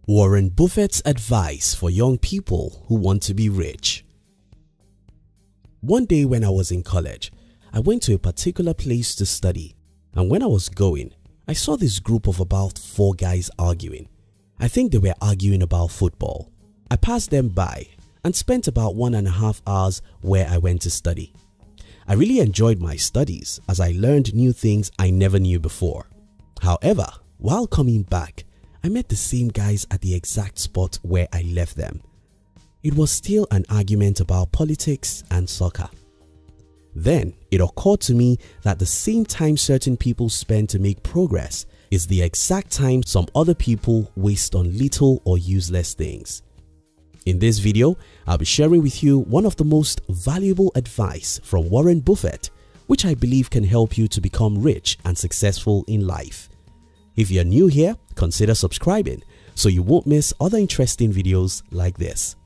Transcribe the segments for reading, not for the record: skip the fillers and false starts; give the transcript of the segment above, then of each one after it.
Warren Buffett's advice for young people who want to be rich. One day when I was in college, I went to a particular place to study, and when I was going, I saw this group of about 4 guys arguing. I think they were arguing about football. I passed them by and spent about 1.5 hours where I went to study. I really enjoyed my studies as I learned new things I never knew before. However, while coming back, I met the same guys at the exact spot where I left them. It was still an argument about politics and soccer. Then it occurred to me that the same time certain people spend to make progress is the exact time some other people waste on little or useless things. In this video, I'll be sharing with you one of the most valuable advice from Warren Buffett, which I believe can help you to become rich and successful in life. If you're new here, consider subscribing so you won't miss other interesting videos like this.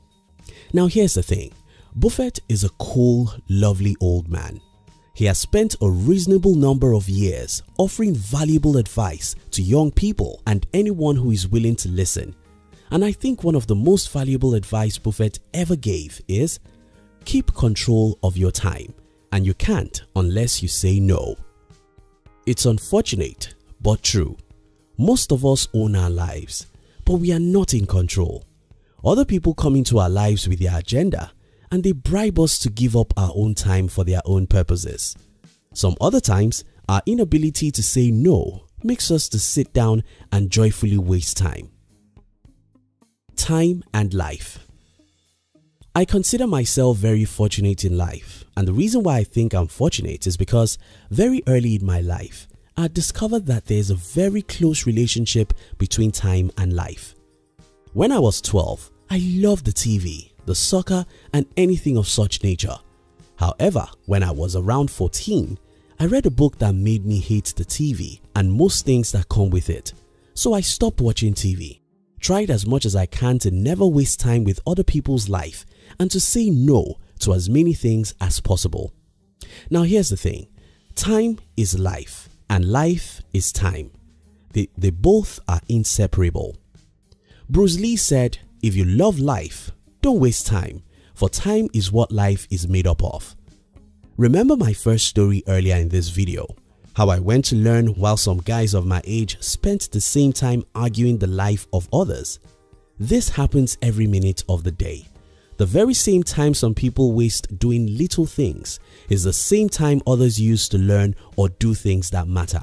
Now here's the thing, Buffett is a cool, lovely old man. He has spent a reasonable number of years offering valuable advice to young people and anyone who is willing to listen. And I think one of the most valuable advice Buffett ever gave is, keep control of your time, and you can't unless you say no. It's unfortunate but true. Most of us own our lives, but we are not in control. Other people come into our lives with their agenda and they bribe us to give up our own time for their own purposes. Some other times, our inability to say no makes us to sit down and joyfully waste time. Time and life. I consider myself very fortunate in life, and the reason why I think I'm fortunate is because very early in my life, I discovered that there is a very close relationship between time and life. When I was 12, I loved the TV, the soccer and anything of such nature. However, when I was around 14, I read a book that made me hate the TV and most things that come with it. So I stopped watching TV, tried as much as I can to never waste time with other people's life and to say no to as many things as possible. Now here's the thing, time is life. And life is time. They both are inseparable. Bruce Lee said, if you love life, don't waste time, for time is what life is made up of. Remember my first story earlier in this video, how I went to learn while some guys of my age spent the same time arguing the life of others. This happens every minute of the day. The very same time some people waste doing little things is the same time others use to learn or do things that matter.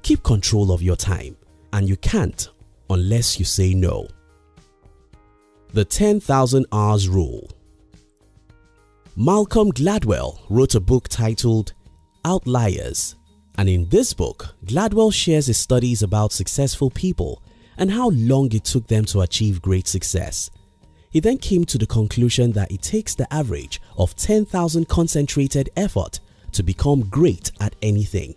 Keep control of your time, and you can't unless you say no. The 10,000 Hours Rule. Malcolm Gladwell wrote a book titled Outliers, and in this book, Gladwell shares his studies about successful people and how long it took them to achieve great success. He then came to the conclusion that it takes the average of 10,000 concentrated effort to become great at anything.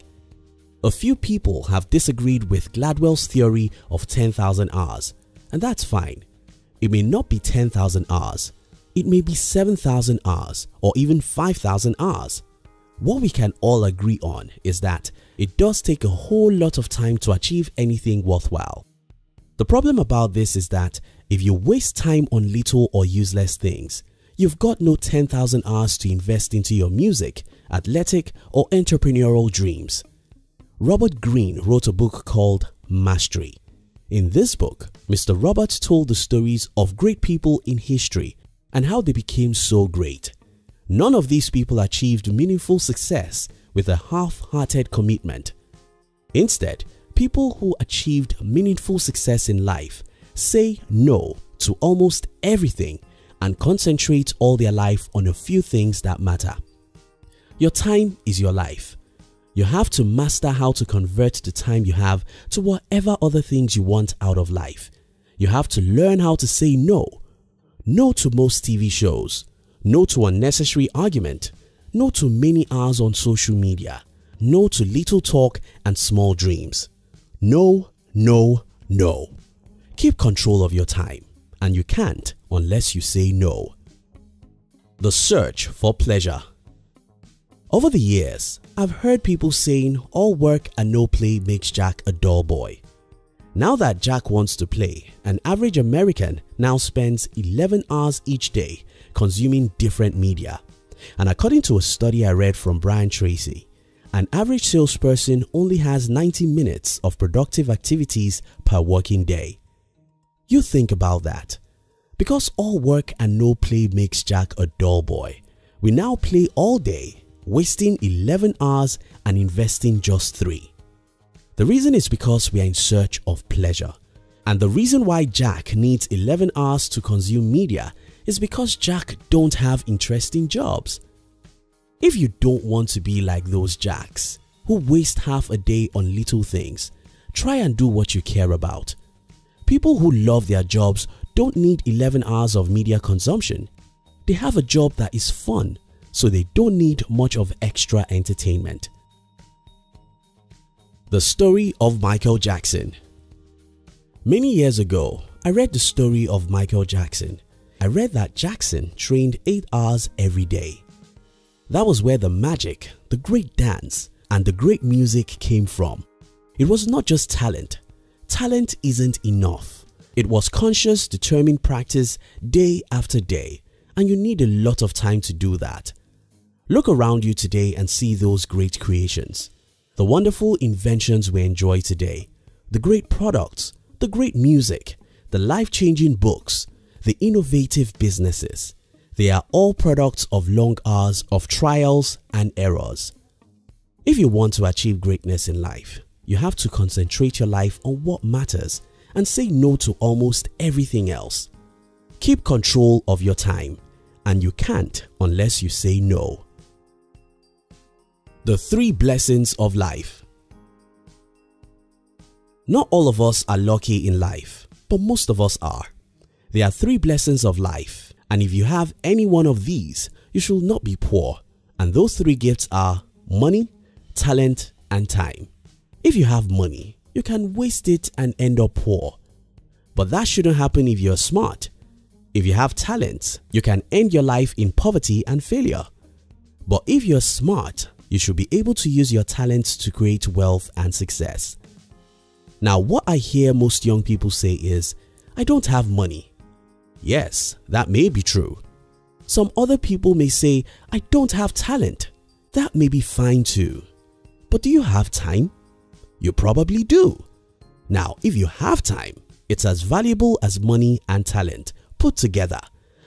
A few people have disagreed with Gladwell's theory of 10,000 hours, and that's fine. It may not be 10,000 hours, it may be 7,000 hours or even 5,000 hours. What we can all agree on is that it does take a whole lot of time to achieve anything worthwhile. The problem about this is that if you waste time on little or useless things, you've got no 10,000 hours to invest into your music, athletic or entrepreneurial dreams. Robert Greene wrote a book called Mastery. In this book, Mr. Robert told the stories of great people in history and how they became so great. None of these people achieved meaningful success with a half-hearted commitment. Instead, people who achieved meaningful success in life say no to almost everything and concentrate all their life on a few things that matter. Your time is your life. You have to master how to convert the time you have to whatever other things you want out of life. You have to learn how to say no. No to most TV shows. No to unnecessary argument. No to many hours on social media. No to little talk and small dreams. No, no, no. Keep control of your time, and you can't unless you say no. The search for pleasure. Over the years, I've heard people saying all work and no play makes Jack a dull boy. Now that Jack wants to play, an average American now spends 11 hours each day consuming different media. And according to a study I read from Brian Tracy, an average salesperson only has 90 minutes of productive activities per working day. You think about that. Because all work and no play makes Jack a dull boy, we now play all day, wasting 11 hours and investing just 3. The reason is because we are in search of pleasure. And the reason why Jack needs 11 hours to consume media is because Jack don't have interesting jobs. If you don't want to be like those Jacks who waste half a day on little things, try and do what you care about. People who love their jobs don't need 11 hours of media consumption. They have a job that is fun, so they don't need much of extra entertainment. The story of Michael Jackson. Many years ago, I read the story of Michael Jackson. I read that Jackson trained 8 hours every day. That was where the magic, the great dance, and the great music came from. It was not just talent. Talent isn't enough. It was conscious, determined practice day after day, and you need a lot of time to do that. Look around you today and see those great creations. The wonderful inventions we enjoy today, the great products, the great music, the life-changing books, the innovative businesses. They are all products of long hours of trials and errors. If you want to achieve greatness in life, you have to concentrate your life on what matters and say no to almost everything else. Keep control of your time, and you can't unless you say no. The 3 blessings of life. Not all of us are lucky in life, but most of us are. There are 3 blessings of life, and if you have any one of these, you should not be poor. And those 3 gifts are money, talent, and time. If you have money, you can waste it and end up poor. But that shouldn't happen if you're smart. If you have talent, you can end your life in poverty and failure. But if you're smart, you should be able to use your talents to create wealth and success. Now, what I hear most young people say is, I don't have money. Yes, that may be true. Some other people may say, I don't have talent. That may be fine too. But do you have time? You probably do. Now, if you have time, it's as valuable as money and talent put together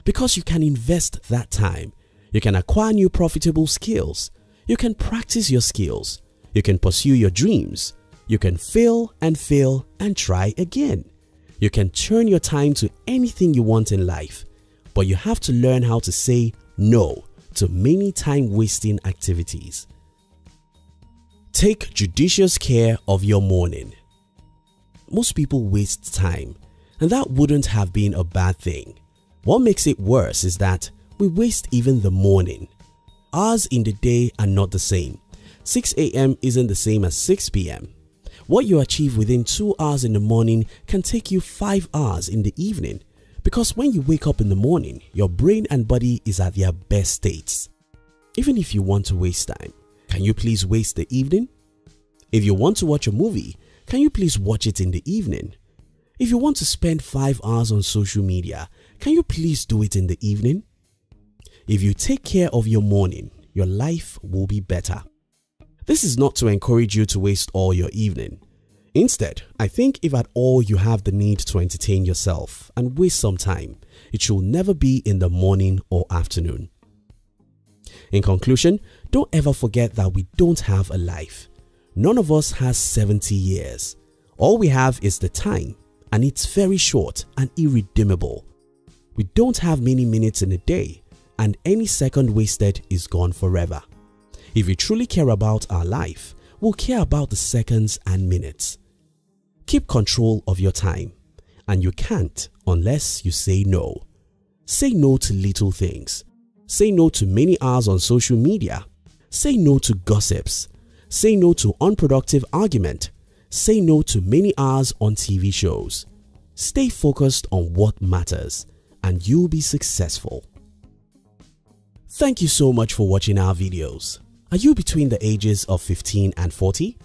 because you can invest that time. You can acquire new profitable skills. You can practice your skills. You can pursue your dreams. You can fail and try again. You can turn your time to anything you want in life, but you have to learn how to say no to many time-wasting activities. Take judicious care of your morning. Most people waste time, and that wouldn't have been a bad thing. What makes it worse is that we waste even the morning. Hours in the day are not the same. 6 a.m. isn't the same as 6 p.m. What you achieve within 2 hours in the morning can take you 5 hours in the evening, because when you wake up in the morning, your brain and body is at their best states. Even if you want to waste time, can you please waste the evening? If you want to watch a movie, can you please watch it in the evening? If you want to spend 5 hours on social media, can you please do it in the evening? If you take care of your morning, your life will be better. This is not to encourage you to waste all your evening. Instead, I think if at all you have the need to entertain yourself and waste some time, it should never be in the morning or afternoon. In conclusion, don't ever forget that we don't have a life. None of us has 70 years. All we have is the time, and it's very short and irredeemable. We don't have many minutes in a day, and any second wasted is gone forever. If we truly care about our life, we'll care about the seconds and minutes. Keep control of your time, and you can't unless you say no. Say no to little things. Say no to many hours on social media. Say no to gossips. Say no to unproductive argument. Say no to many hours on TV shows. Stay focused on what matters, and you'll be successful. Thank you so much for watching our videos. Are you between the ages of 15 and 40?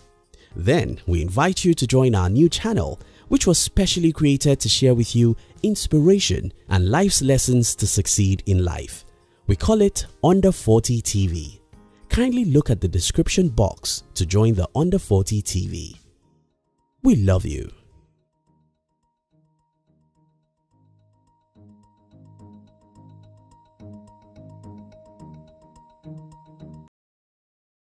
Then we invite you to join our new channel which was specially created to share with you inspiration and life's lessons to succeed in life. We call it Under 40 TV. Kindly look at the description box to join the Under 40 TV. We love you.